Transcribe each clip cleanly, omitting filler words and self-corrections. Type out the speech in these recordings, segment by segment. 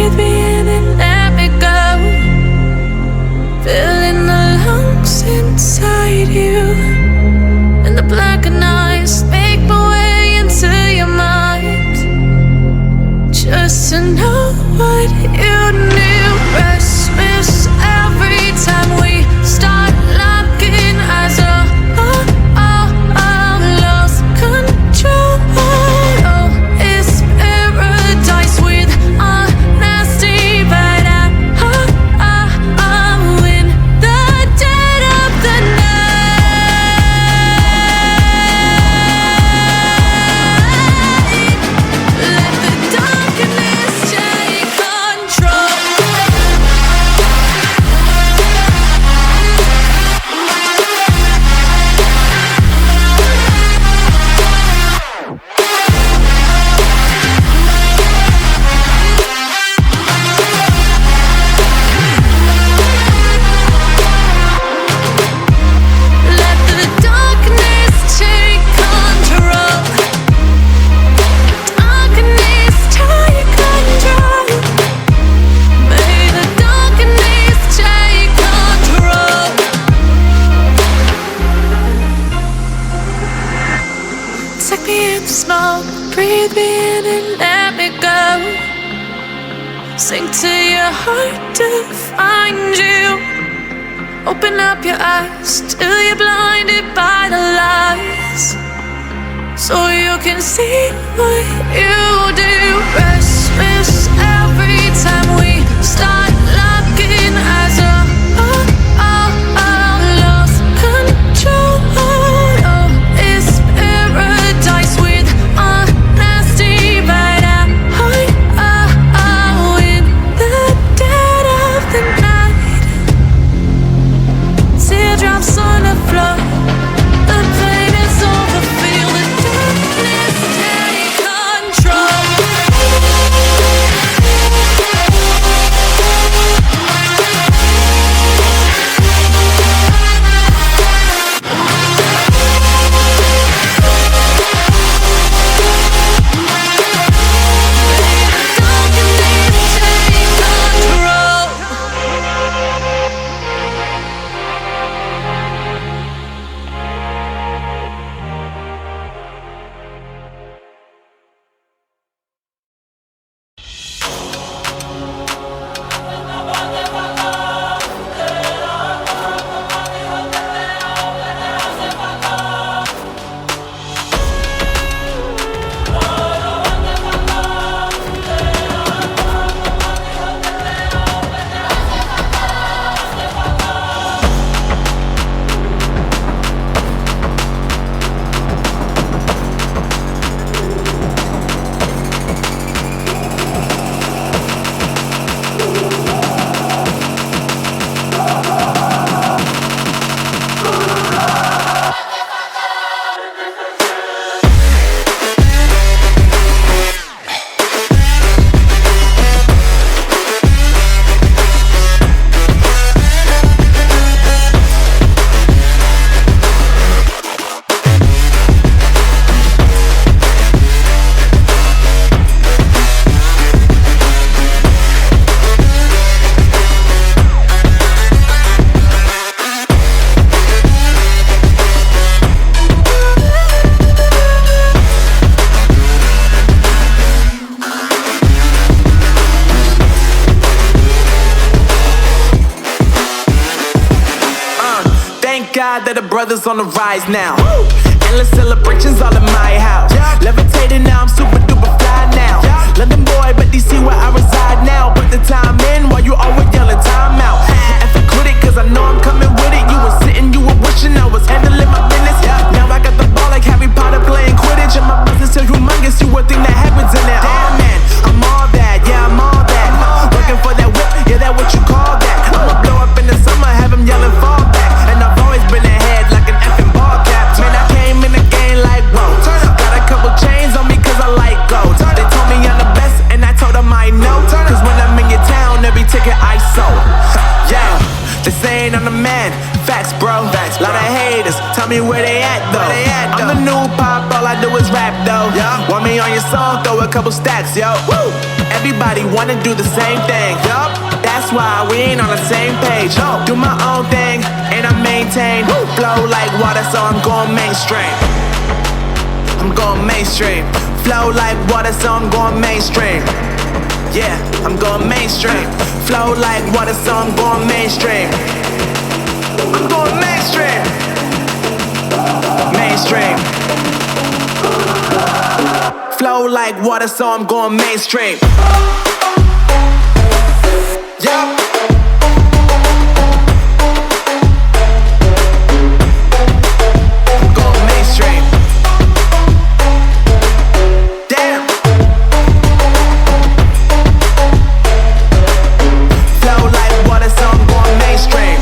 breathe me in and let me go. Filling the lungs inside you, and the blackened eyes make my way into your mind. Just to know what you knew. Restless every time we start locking eyes. Lost control. Oh, it's paradise with honesty, but I'm in the dead of the night. Let the darkness take control. Let the darkness take control. Darkness take control. May the darkness take control. Take me in the smoke, breathe me in and let me go. Sink to your heart to find you. Open up your eyes till you're blinded by the lies, so you can see what you do. Restless every time we start locking eyes. Lost control. Oh, it's paradise with honesty, but I'm in the dead of the night. Teardrops on the floor. The pain is over. Feel the darkness take control. God that the brothers on the rise now. Endless celebrations all in my house. Levitating now, I'm super duper fly now. London boy, but DC where I reside now. Put the time in while you always yelling time out. And for quit it, cause I know I'm coming with it. You were sitting, you were wishing I was handling my business. Now I got the ball like Harry Potter playing Quidditch. And my business is humongous, you would think that happens in it. Damn man, I'm all that, yeah I'm all that. Working for that whip, yeah that what you call that. I'ma blow up in the summer, have them yelling fall back. And I've always been ahead like an effing ball cap. Man, I came in the game like whoa. Got a couple chains on me cause I like gold. They told me I'm the best and I told them I know. Cause when I'm in your town, every ticket I sold. Yeah, they saying I'm the man. Facts bro, lot of haters, tell me where they at though. I'm the new pop, all I do is rap though. Want me on your your song, throw a couple stacks, yo. Woo! Everybody wanna do the same thing, yup. That's why we ain't on the same page. Do my own thing, and I maintain. Flow like water, so I'm going mainstream. I'm going mainstream. Flow like water, so I'm going mainstream. Yeah, I'm going mainstream. Flow like water, so I'm going mainstream. I'm going mainstream. Mainstream. Flow like water, so I'm going mainstream. Yup. I'm going mainstream. Damn. Flow like water, so I'm going mainstream.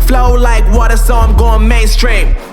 Flow like water, so I'm going mainstream.